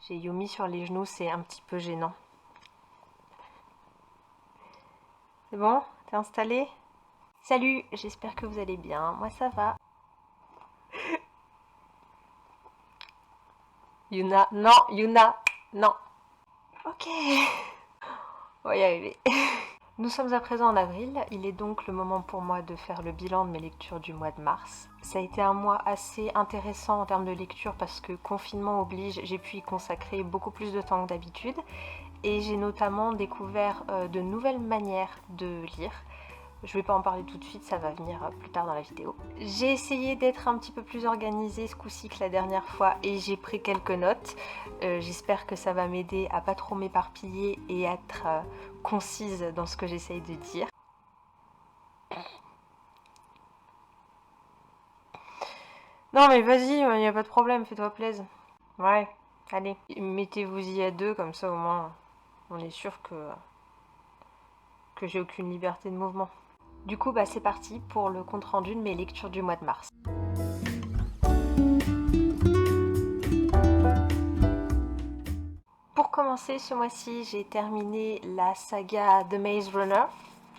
J'ai Yumi sur les genoux, c'est un petit peu gênant. C'est bon? T'es installé? Salut, j'espère que vous allez bien. Moi ça va. Yuna, non, Yuna, non. Ok, on va y arriver. Nous sommes à présent en avril, il est donc le moment pour moi de faire le bilan de mes lectures du mois de mars. Ça a été un mois assez intéressant en termes de lecture parce que confinement oblige, j'ai pu y consacrer beaucoup plus de temps que d'habitude et j'ai notamment découvert de nouvelles manières de lire. Je vais pas en parler tout de suite, ça va venir plus tard dans la vidéo. J'ai essayé d'être un petit peu plus organisée ce coup-ci que la dernière fois et j'ai pris quelques notes. J'espère que ça va m'aider à pas trop m'éparpiller et être concise dans ce que j'essaye de dire. Non mais vas-y, il n'y a pas de problème, fais-toi plaisir. Ouais, allez, mettez-vous-y à deux, comme ça au moins on est sûr que j'ai aucune liberté de mouvement. Du coup, c'est parti pour le compte-rendu de mes lectures du mois de mars. Pour commencer, ce mois-ci, j'ai terminé la saga The Maze Runner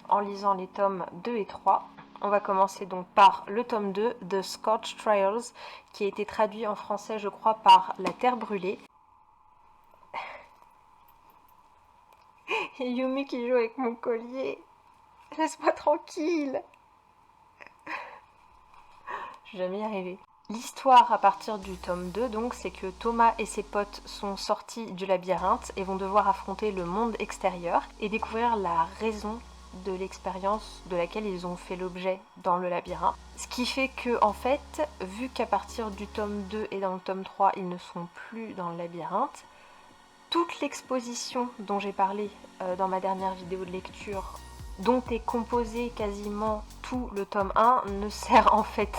en lisant les tomes 2 et 3. On va commencer donc par le tome 2, The Scorched Trials, qui a été traduit en français, je crois, par La Terre Brûlée. Et Yumi qui joue avec mon collier. Laisse-moi tranquille. Je vais jamais y arriver. L'histoire à partir du tome 2, donc, c'est que Thomas et ses potes sont sortis du labyrinthe et vont devoir affronter le monde extérieur et découvrir la raison de l'expérience de laquelle ils ont fait l'objet dans le labyrinthe. Ce qui fait que, en fait, vu qu'à partir du tome 2 et dans le tome 3, ils ne sont plus dans le labyrinthe, toute l'exposition dont j'ai parlé dans ma dernière vidéo de lecture, dont est composé quasiment tout le tome 1, ne sert en fait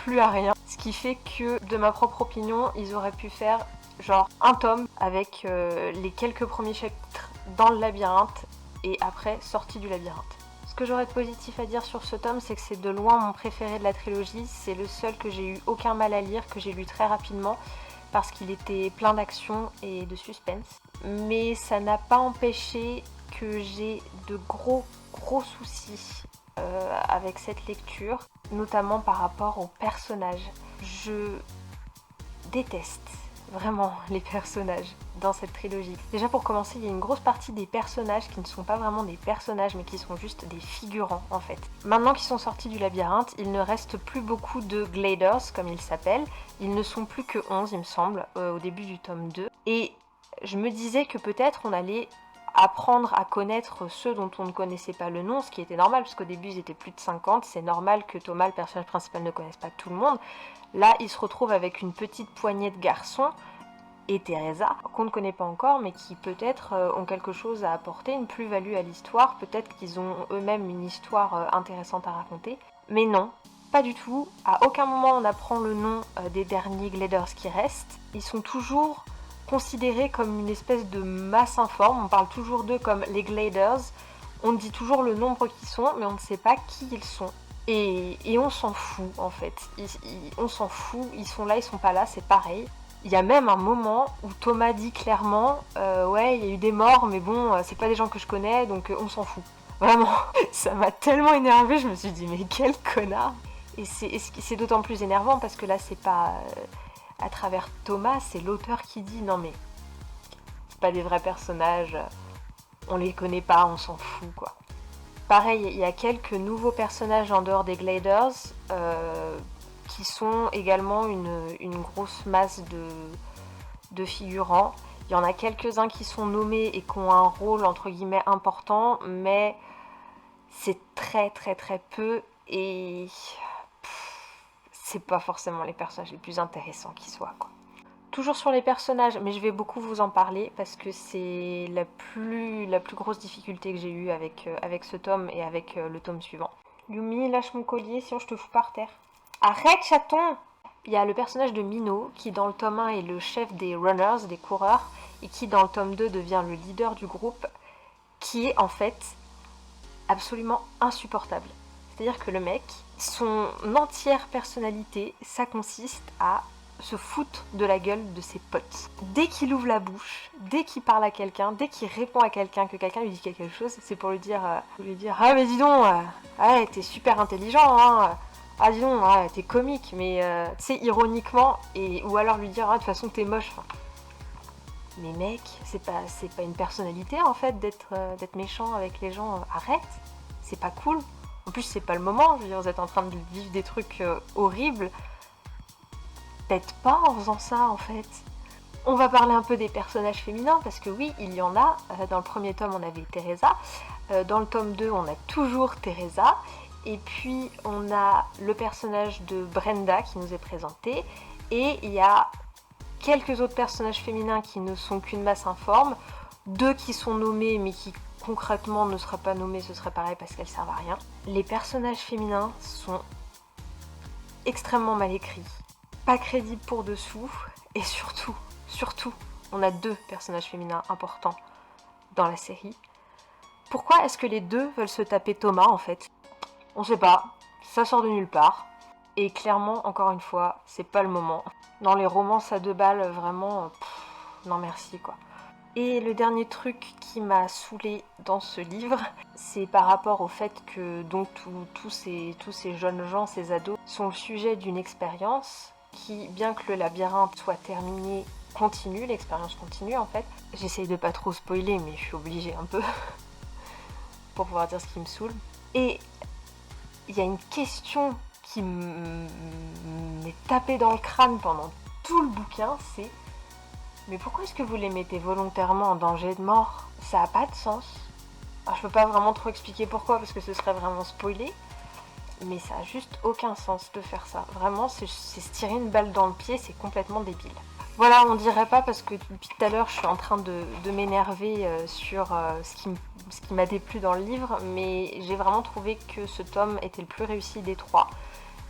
plus à rien. Ce qui fait que, de ma propre opinion, ils auraient pu faire genre un tome avec les quelques premiers chapitres dans le labyrinthe et après sortie du labyrinthe. Ce que j'aurais de positif à dire sur ce tome, c'est que c'est de loin mon préféré de la trilogie. C'est le seul que j'ai eu aucun mal à lire, que j'ai lu très rapidement parce qu'il était plein d'action et de suspense. Mais ça n'a pas empêché que j'ai de gros soucis avec cette lecture, notamment par rapport aux personnages. Je déteste vraiment les personnages dans cette trilogie. Déjà pour commencer, il y a une grosse partie des personnages qui ne sont pas vraiment des personnages mais qui sont juste des figurants en fait. Maintenant qu'ils sont sortis du labyrinthe, il ne reste plus beaucoup de Gladers comme ils s'appellent. Ils ne sont plus que 11 il me semble au début du tome 2. Et je me disais que peut-être on allait apprendre à connaître ceux dont on ne connaissait pas le nom, ce qui était normal parce qu'au début ils étaient plus de 50, c'est normal que Thomas, le personnage principal, ne connaisse pas tout le monde. Là, il se retrouve avec une petite poignée de garçons et Teresa, qu'on ne connaît pas encore, mais qui peut-être ont quelque chose à apporter, une plus-value à l'histoire, peut-être qu'ils ont eux-mêmes une histoire intéressante à raconter. Mais non, pas du tout. À aucun moment on apprend le nom des derniers Gladers qui restent. Ils sont toujours considérés comme une espèce de masse informe, on parle toujours d'eux comme les Gladers, on dit toujours le nombre qu'ils sont, mais on ne sait pas qui ils sont. Et on s'en fout en fait, on s'en fout, ils sont là, ils sont pas là, c'est pareil. Il y a même un moment où Thomas dit clairement ouais, il y a eu des morts, mais bon, c'est pas des gens que je connais, donc on s'en fout. Vraiment, ça m'a tellement énervée, je me suis dit, mais quel connard. Et c'est d'autant plus énervant parce que là, c'est pas à travers Thomas, c'est l'auteur qui dit, non mais, c'est pas des vrais personnages, on les connaît pas, on s'en fout, quoi. Pareil, il y a quelques nouveaux personnages en dehors des Gladers qui sont également une grosse masse de figurants. Il y en a quelques-uns qui sont nommés et qui ont un rôle entre guillemets important, mais c'est très peu et c'est pas forcément les personnages les plus intéressants qui soient, quoi. Toujours sur les personnages, mais je vais beaucoup vous en parler parce que c'est la plus grosse difficulté que j'ai eue avec ce tome et avec le tome suivant. Yumi, lâche mon collier sinon je te fous par terre. Arrête, chaton! Il y a le personnage de Mino qui dans le tome 1 est le chef des runners, des coureurs, et qui dans le tome 2 devient le leader du groupe, qui est en fait absolument insupportable. C'est-à-dire que le mec, son entière personnalité, ça consiste à se foutre de la gueule de ses potes. Dès qu'il ouvre la bouche, dès qu'il parle à quelqu'un, dès qu'il répond à quelqu'un, que quelqu'un lui dit quelque chose, c'est pour lui dire ah mais dis donc, ouais, t'es super intelligent, hein, ah dis donc, ouais, t'es comique, mais tu sais, ironiquement, ou alors lui dire de toute façon t'es moche. Enfin, mais mec, c'est pas une personnalité en fait d'être méchant avec les gens, arrête, c'est pas cool. En plus c'est pas le moment, je veux dire, vous êtes en train de vivre des trucs horribles. Peut-être pas en faisant ça en fait. On va parler un peu des personnages féminins parce que oui, il y en a. Dans le premier tome, on avait Teresa. Dans le tome 2, on a toujours Teresa. Et puis, on a le personnage de Brenda qui nous est présenté. Et il y a quelques autres personnages féminins qui ne sont qu'une masse informe. 2 qui sont nommés mais qui concrètement ne seraient pas nommés, ce serait pareil parce qu'elles servent à rien. Les personnages féminins sont extrêmement mal écrits, pas crédibles pour dessous, et surtout, on a 2 personnages féminins importants dans la série. Pourquoi est-ce que les 2 veulent se taper Thomas en fait? On sait pas, ça sort de nulle part. Et clairement, encore une fois, c'est pas le moment. Dans les romances à 2 balles, vraiment, non merci quoi. Et le dernier truc qui m'a saoulée dans ce livre, c'est par rapport au fait que donc tous ces jeunes gens, ces ados, sont le sujet d'une expérience qui, bien que le labyrinthe soit terminé, continue, l'expérience continue en fait. J'essaye de pas trop spoiler, mais je suis obligée un peu pour pouvoir dire ce qui me saoule. Et il y a une question qui m'est tapée dans le crâne pendant tout le bouquin, c'est mais pourquoi est-ce que vous les mettez volontairement en danger de mort? Ça a pas de sens. Alors, je peux pas vraiment trop expliquer pourquoi parce que ce serait vraiment spoilé, mais ça a juste aucun sens de faire ça. Vraiment, c'est se tirer une balle dans le pied, c'est complètement débile. Voilà, on dirait pas parce que depuis tout à l'heure je suis en train de m'énerver sur ce qui m'a déplu dans le livre, mais j'ai vraiment trouvé que ce tome était le plus réussi des 3.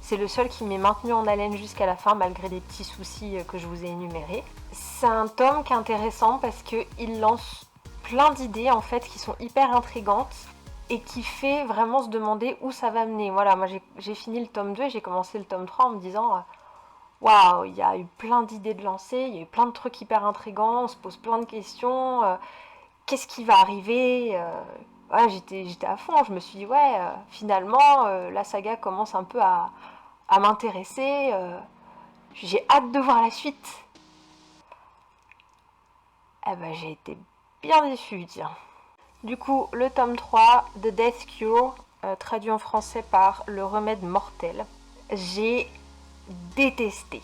C'est le seul qui m'est maintenu en haleine jusqu'à la fin malgré les petits soucis que je vous ai énumérés. C'est un tome qui est intéressant parce qu'il lance plein d'idées en fait qui sont hyper intrigantes et qui fait vraiment se demander où ça va mener. Voilà, moi j'ai fini le tome 2 et j'ai commencé le tome 3 en me disant waouh, il y a eu plein d'idées de lancer, il y a eu plein de trucs hyper intrigants, on se pose plein de questions, qu'est-ce qui va arriver ouais, j'étais à fond, je me suis dit ouais, finalement la saga commence un peu à m'intéresser, j'ai hâte de voir la suite. Eh ben j'ai été bien déçue, tiens. Du coup, le tome 3, The Death Cure, traduit en français par Le Remède Mortel, j'ai détesté.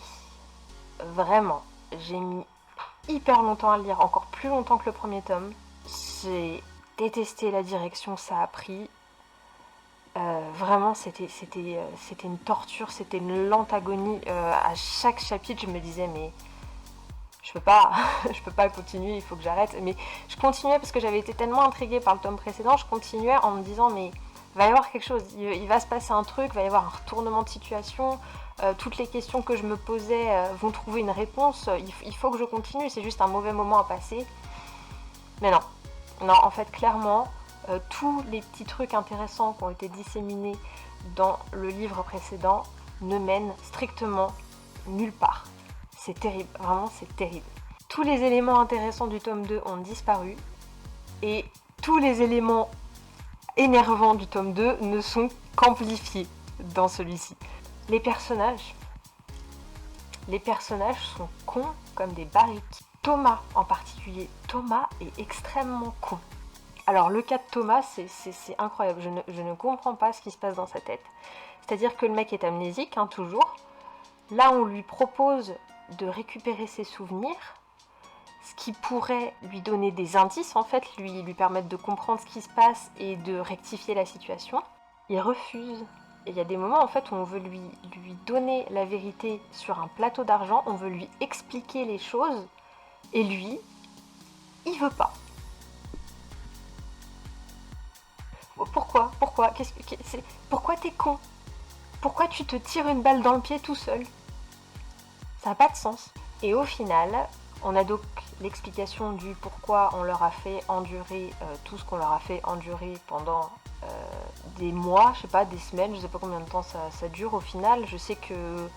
Vraiment, j'ai mis hyper longtemps à le lire, encore plus longtemps que le premier tome. J'ai détesté la direction que ça a pris. Vraiment, c'était une torture, c'était une lente agonie. À chaque chapitre, je me disais, mais je peux pas, je peux pas continuer, il faut que j'arrête. Mais je continuais parce que j'avais été tellement intriguée par le tome précédent, je continuais en me disant, mais il va y avoir quelque chose, il va se passer un truc, il va y avoir un retournement de situation. Toutes les questions que je me posais vont trouver une réponse. Il faut que je continue, c'est juste un mauvais moment à passer. Mais non, en fait, clairement, tous les petits trucs intéressants qui ont été disséminés dans le livre précédent ne mènent strictement nulle part. C'est terrible, vraiment c'est terrible. Tous les éléments intéressants du tome 2 ont disparu et tous les éléments énervants du tome 2 ne sont qu'amplifiés dans celui-ci. Les personnages sont cons comme des barriques. Thomas en particulier, Thomas est extrêmement con. Alors le cas de Thomas, c'est incroyable, je ne comprends pas ce qui se passe dans sa tête. C'est-à-dire que le mec est amnésique, hein, toujours. Là, on lui propose de récupérer ses souvenirs, ce qui pourrait lui donner des indices, en fait, lui permettre de comprendre ce qui se passe et de rectifier la situation. Il refuse. Et il y a des moments, en fait, où on veut lui donner la vérité sur un plateau d'argent, on veut lui expliquer les choses, et lui, il veut pas. Pourquoi Pourquoi t'es con? Pourquoi tu te tires une balle dans le pied tout seul? Ça n'a pas de sens. Et au final, on a donc l'explication du pourquoi on leur a fait endurer tout ce qu'on leur a fait endurer pendant des mois, je sais pas, des semaines, je sais pas combien de temps ça dure au final. Je sais que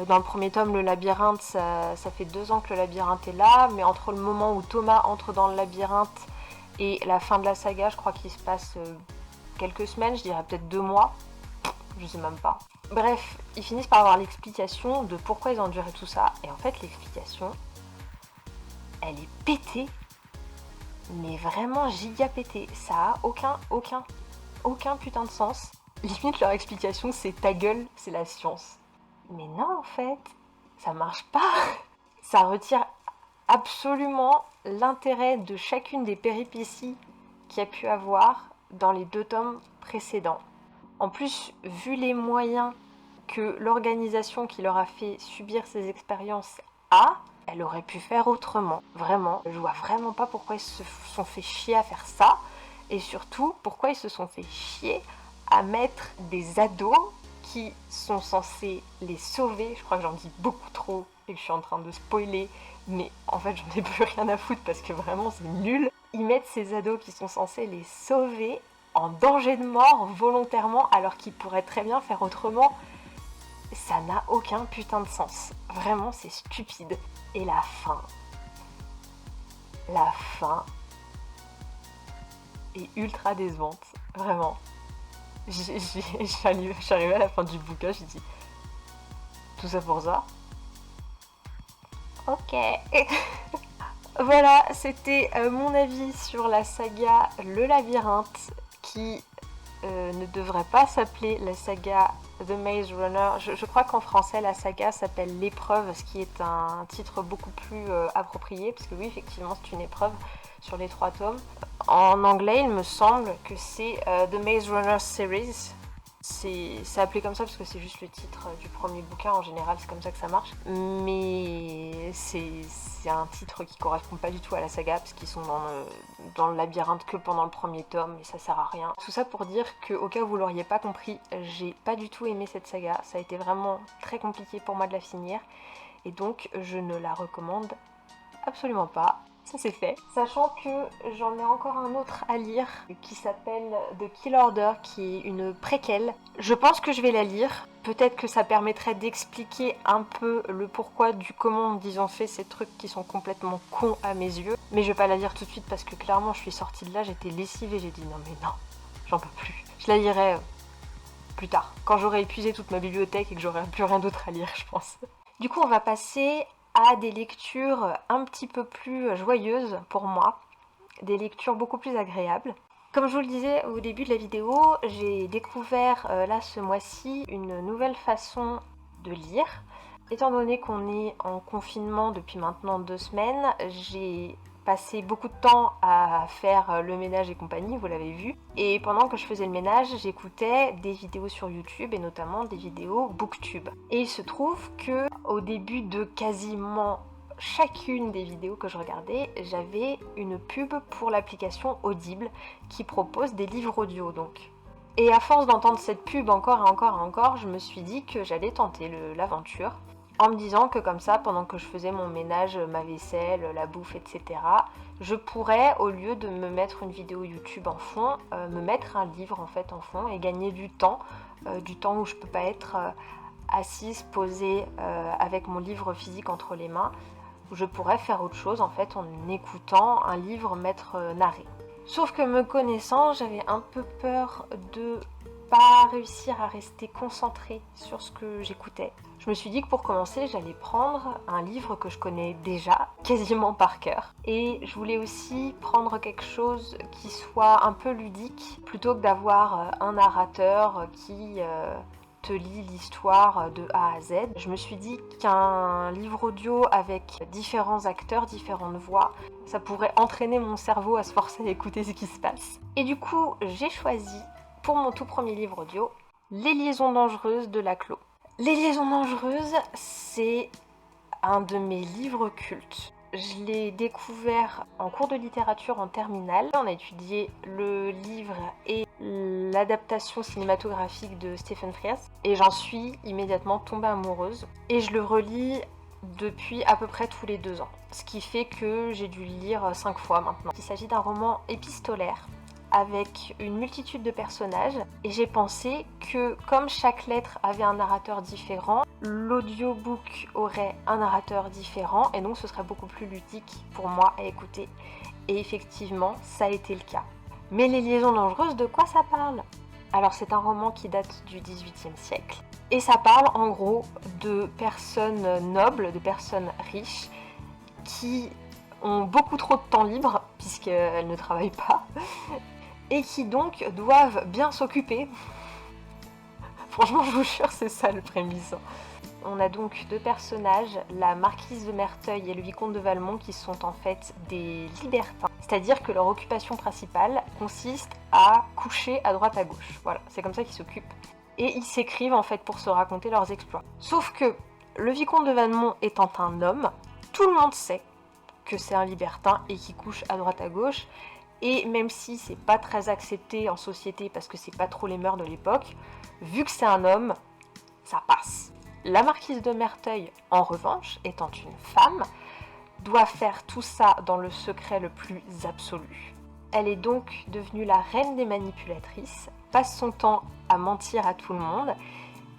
Dans le premier tome, le labyrinthe, ça fait 2 ans que le labyrinthe est là, mais entre le moment où Thomas entre dans le labyrinthe et la fin de la saga, je crois qu'il se passe quelques semaines, je dirais peut-être 2 mois, je sais même pas. Bref, ils finissent par avoir l'explication de pourquoi ils ont enduré tout ça, et en fait l'explication, elle est pétée, mais vraiment giga pétée, ça a aucun putain de sens. Limite leur explication c'est ta gueule, c'est la science. Mais non en fait, ça marche pas. Ça retire absolument l'intérêt de chacune des péripéties qu'il y a pu avoir dans les 2 tomes précédents. En plus, vu les moyens que l'organisation qui leur a fait subir ces expériences a, elle aurait pu faire autrement. Vraiment, je vois vraiment pas pourquoi ils se sont fait chier à faire ça. Et surtout, pourquoi ils se sont fait chier à mettre des ados qui sont censés les sauver. Je crois que j'en dis beaucoup trop et que je suis en train de spoiler, mais en fait j'en ai plus rien à foutre parce que vraiment c'est nul. Ils mettent ces ados qui sont censés les sauver en danger de mort volontairement alors qu'ils pourraient très bien faire autrement. Ça n'a aucun putain de sens. Vraiment c'est stupide. Et la fin est ultra décevante. Vraiment. J'arrivais à la fin du bouquin, j'ai dit tout ça pour ça. Ok. Voilà, c'était mon avis sur la saga Le Labyrinthe, qui ne devrait pas s'appeler la saga The Maze Runner. Je crois qu'en français la saga s'appelle L'épreuve, ce qui est un titre beaucoup plus approprié, parce que oui, effectivement, c'est une épreuve sur les 3 tomes. En anglais, il me semble que c'est The Maze Runner Series. C'est appelé comme ça parce que c'est juste le titre du premier bouquin, en général c'est comme ça que ça marche. Mais c'est un titre qui correspond pas du tout à la saga parce qu'ils sont dans le labyrinthe que pendant le premier tome et ça sert à rien. Tout ça pour dire qu'au cas où vous l'auriez pas compris, j'ai pas du tout aimé cette saga. Ça a été vraiment très compliqué pour moi de la finir et donc je ne la recommande absolument pas. Ça c'est fait. Sachant que j'en ai encore un autre à lire qui s'appelle The Kill Order, qui est une préquelle. Je pense que je vais la lire. Peut-être que ça permettrait d'expliquer un peu le pourquoi du comment ils ont fait ces trucs qui sont complètement cons à mes yeux. Mais je vais pas la lire tout de suite parce que clairement je suis sortie de là, j'étais lessivée, j'ai dit non mais non, j'en peux plus. Je la lirai plus tard, quand j'aurai épuisé toute ma bibliothèque et que j'aurai plus rien d'autre à lire, je pense. Du coup on va passer à des lectures un petit peu plus joyeuses pour moi, des lectures beaucoup plus agréables. Comme je vous le disais au début de la vidéo, j'ai découvert là ce mois-ci une nouvelle façon de lire. Étant donné qu'on est en confinement depuis maintenant 2 semaines, j'ai passé beaucoup de temps à faire le ménage et compagnie, vous l'avez vu. Et pendant que je faisais le ménage, j'écoutais des vidéos sur YouTube et notamment des vidéos Booktube. Et il se trouve que au début de quasiment chacune des vidéos que je regardais, j'avais une pub pour l'application Audible qui propose des livres audio donc. Et à force d'entendre cette pub encore et encore et encore, je me suis dit que j'allais tenter l'aventure. En me disant que comme ça, pendant que je faisais mon ménage, ma vaisselle, la bouffe, etc., je pourrais, au lieu de me mettre une vidéo YouTube en fond, me mettre un livre en fait en fond et gagner du temps où je peux pas être assise, posée avec mon livre physique entre les mains, où je pourrais faire autre chose en fait en écoutant un livre m'être narré. Sauf que me connaissant, j'avais un peu peur de pas réussir à rester concentrée sur ce que j'écoutais. Je me suis dit que pour commencer, j'allais prendre un livre que je connais déjà, quasiment par cœur. Et je voulais aussi prendre quelque chose qui soit un peu ludique, plutôt que d'avoir un narrateur qui te lit l'histoire de A à Z. Je me suis dit qu'un livre audio avec différents acteurs, différentes voix, ça pourrait entraîner mon cerveau à se forcer à écouter ce qui se passe. Et du coup, j'ai choisi, pour mon tout premier livre audio, Les liaisons dangereuses de Laclos. Les liaisons dangereuses, c'est un de mes livres cultes. Je l'ai découvert en cours de littérature en terminale. On a étudié le livre et l'adaptation cinématographique de Stephen Frears et j'en suis immédiatement tombée amoureuse. Et je le relis depuis à peu près tous les 2 ans. Ce qui fait que j'ai dû le lire 5 fois maintenant. Il s'agit d'un roman épistolaire avec une multitude de personnages et j'ai pensé que comme chaque lettre avait un narrateur différent, l'audiobook aurait un narrateur différent et donc ce serait beaucoup plus ludique pour moi à écouter. Et effectivement, ça a été le cas. Mais Les Liaisons Dangereuses, de quoi ça parle ? Alors c'est un roman qui date du XVIIIe siècle et ça parle en gros de personnes nobles, de personnes riches qui ont beaucoup trop de temps libre puisqu'elles ne travaillent pas et qui donc doivent bien s'occuper. Franchement, je vous jure, c'est ça le prémisse. On a donc deux personnages, la marquise de Merteuil et le vicomte de Valmont, qui sont en fait des libertins. C'est-à-dire que leur occupation principale consiste à coucher à droite à gauche. Voilà, c'est comme ça qu'ils s'occupent. Et ils s'écrivent en fait pour se raconter leurs exploits. Sauf que le vicomte de Valmont étant un homme, tout le monde sait que c'est un libertin et qu'il couche à droite à gauche. Et même si c'est pas très accepté en société parce que c'est pas trop les mœurs de l'époque, vu que c'est un homme, ça passe. La marquise de Merteuil, en revanche, étant une femme, doit faire tout ça dans le secret le plus absolu. Elle est donc devenue la reine des manipulatrices, passe son temps à mentir à tout le monde.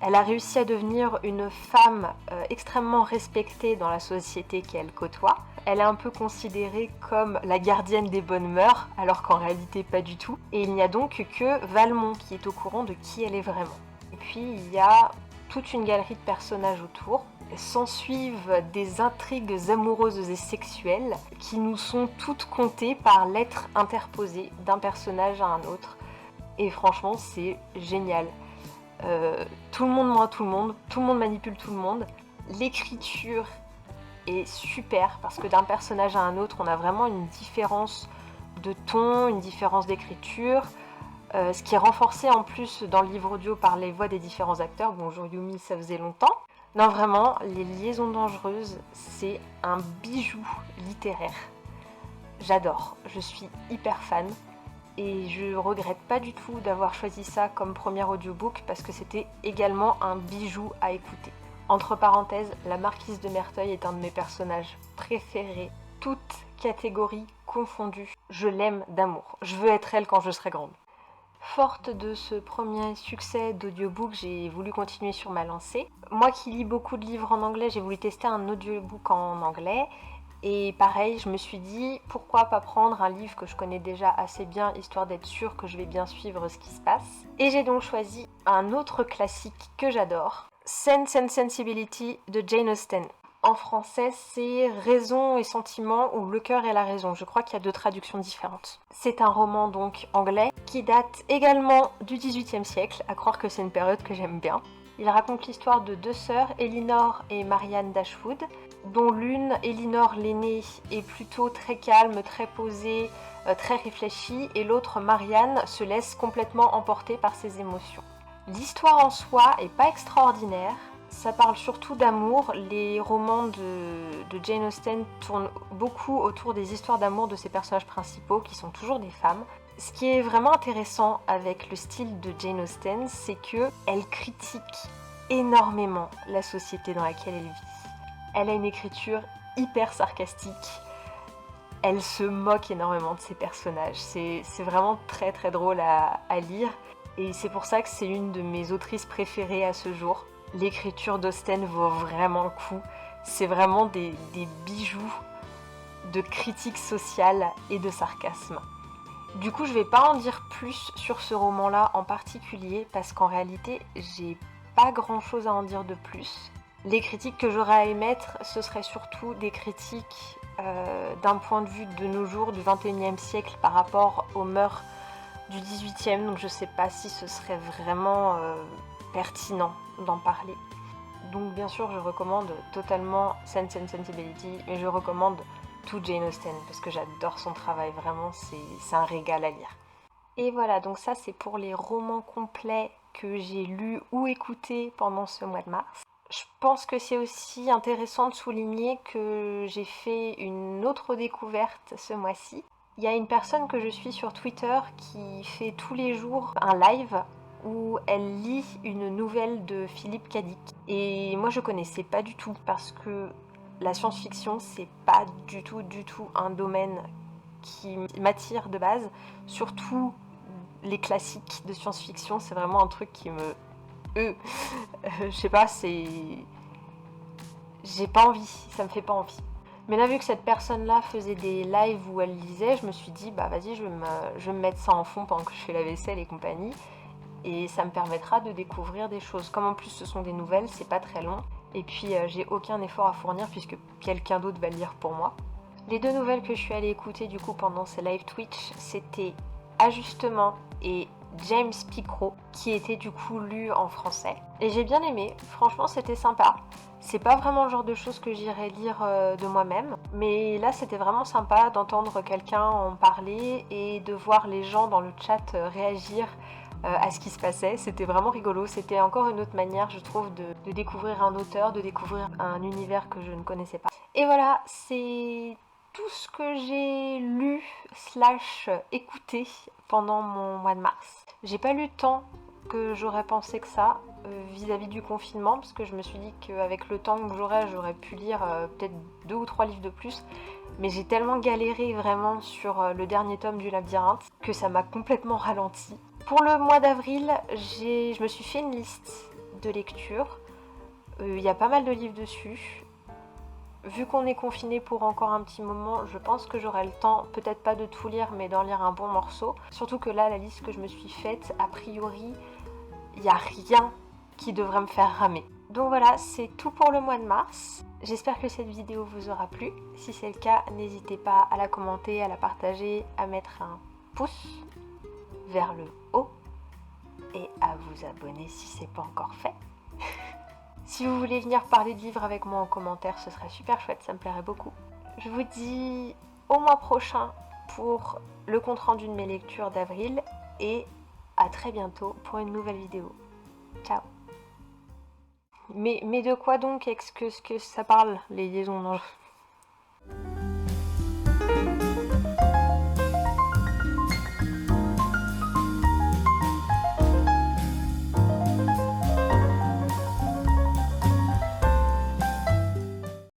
Elle a réussi à devenir une femme extrêmement respectée dans la société qu'elle côtoie. Elle est un peu considérée comme la gardienne des bonnes mœurs, alors qu'en réalité pas du tout. Et il n'y a donc que Valmont qui est au courant de qui elle est vraiment. Et puis il y a toute une galerie de personnages autour. S'ensuivent des intrigues amoureuses et sexuelles qui nous sont toutes contées par lettres interposées d'un personnage à un autre. Et franchement, c'est génial. Tout le monde ment à tout le monde manipule tout le monde. L'écriture est super parce que d'un personnage à un autre, on a vraiment une différence de ton, une différence d'écriture. Ce qui est renforcé en plus dans le livre audio par les voix des différents acteurs. Bonjour Yumi, ça faisait longtemps. Non, vraiment, Les Liaisons Dangereuses, c'est un bijou littéraire. J'adore, je suis hyper fan et je regrette pas du tout d'avoir choisi ça comme premier audiobook parce que c'était également un bijou à écouter. Entre parenthèses, la marquise de Merteuil est un de mes personnages préférés, toutes catégories confondues. Je l'aime d'amour, je veux être elle quand je serai grande. Forte de ce premier succès d'audiobook, j'ai voulu continuer sur ma lancée. Moi qui lis beaucoup de livres en anglais, j'ai voulu tester un audiobook en anglais. Et pareil, je me suis dit, pourquoi pas prendre un livre que je connais déjà assez bien, histoire d'être sûre que je vais bien suivre ce qui se passe. Et j'ai donc choisi un autre classique que j'adore, Sense and Sensibility de Jane Austen. En français, c'est Raison et Sentiment ou Le cœur et la raison. Je crois qu'il y a deux traductions différentes. C'est un roman donc anglais qui date également du XVIIIe siècle, à croire que c'est une période que j'aime bien. Il raconte l'histoire de deux sœurs, Elinor et Marianne Dashwood, dont l'une, Elinor l'aînée, est plutôt très calme, très posée, très réfléchie, et l'autre, Marianne, se laisse complètement emporter par ses émotions. L'histoire en soi est pas extraordinaire. Ça parle surtout d'amour. Les romans de Jane Austen tournent beaucoup autour des histoires d'amour de ses personnages principaux, qui sont toujours des femmes. Ce qui est vraiment intéressant avec le style de Jane Austen, c'est qu'elle critique énormément la société dans laquelle elle vit. Elle a une écriture hyper sarcastique. Elle se moque énormément de ses personnages. C'est vraiment très très drôle à lire. Et c'est pour ça que c'est une de mes autrices préférées à ce jour. L'écriture d'Austen vaut vraiment le coup. C'est vraiment des bijoux de critique sociale et de sarcasme. Du coup, je vais pas en dire plus sur ce roman-là en particulier parce qu'en réalité, j'ai pas grand-chose à en dire de plus. Les critiques que j'aurais à émettre, ce seraient surtout des critiques d'un point de vue de nos jours, du XXIe siècle par rapport aux mœurs du XVIIIe, donc je sais pas si ce serait vraiment pertinent d'en parler. Donc bien sûr je recommande totalement Sense and Sensibility, mais je recommande tout Jane Austen parce que j'adore son travail, vraiment c'est un régal à lire. Et voilà, donc ça c'est pour les romans complets que j'ai lus ou écoutés pendant ce mois de mars. Je pense que c'est aussi intéressant de souligner que j'ai fait une autre découverte ce mois-ci. Il y a une personne que je suis sur Twitter qui fait tous les jours un live où elle lit une nouvelle de Philippe Cadic. Et moi je connaissais pas du tout parce que la science-fiction c'est pas du tout un domaine qui m'attire de base, surtout les classiques de science-fiction, c'est vraiment un truc qui me... je sais pas, c'est... J'ai pas envie, ça me fait pas envie. Mais là, vu que cette personne-là faisait des lives où elle lisait, je me suis dit, bah vas-y, je vais me mettre ça en fond pendant que je fais la vaisselle et compagnie. Et ça me permettra de découvrir des choses. Comme en plus ce sont des nouvelles, c'est pas très long. Et puis j'ai aucun effort à fournir puisque quelqu'un d'autre va le lire pour moi. Les 2 nouvelles que je suis allée écouter du coup pendant ces live Twitch, c'était Ajustement et James Picro, qui était du coup lu en français. Et j'ai bien aimé, franchement c'était sympa. C'est pas vraiment le genre de choses que j'irais lire de moi-même, mais là c'était vraiment sympa d'entendre quelqu'un en parler et de voir les gens dans le chat réagir à ce qui se passait. C'était vraiment rigolo, c'était encore une autre manière je trouve de découvrir un auteur, de découvrir un univers que je ne connaissais pas. Et voilà, c'est tout ce que j'ai lu / écouté pendant mon mois de mars. J'ai pas lu tant que j'aurais pensé que ça vis-à-vis du confinement, parce que je me suis dit qu'avec le temps que j'aurais pu lire peut-être 2 ou 3 livres de plus, mais j'ai tellement galéré vraiment sur le dernier tome du Labyrinthe que ça m'a complètement ralenti. Pour le mois d'avril, je me suis fait une liste de lecture. Il y a pas mal de livres dessus. Vu qu'on est confiné pour encore un petit moment, je pense que j'aurai le temps, peut-être pas de tout lire, mais d'en lire un bon morceau. Surtout que là, la liste que je me suis faite, a priori, il n'y a rien qui devrait me faire ramer. Donc voilà, c'est tout pour le mois de mars. J'espère que cette vidéo vous aura plu. Si c'est le cas, n'hésitez pas à la commenter, à la partager, à mettre un pouce vers le haut et à vous abonner si c'est pas encore fait. Si vous voulez venir parler de livres avec moi en commentaire, ce serait super chouette, ça me plairait beaucoup. Je vous dis au mois prochain pour le compte-rendu de mes lectures d'avril et à très bientôt pour une nouvelle vidéo. Ciao. Mais de quoi donc est-ce que ça parle, les liaisons? Non,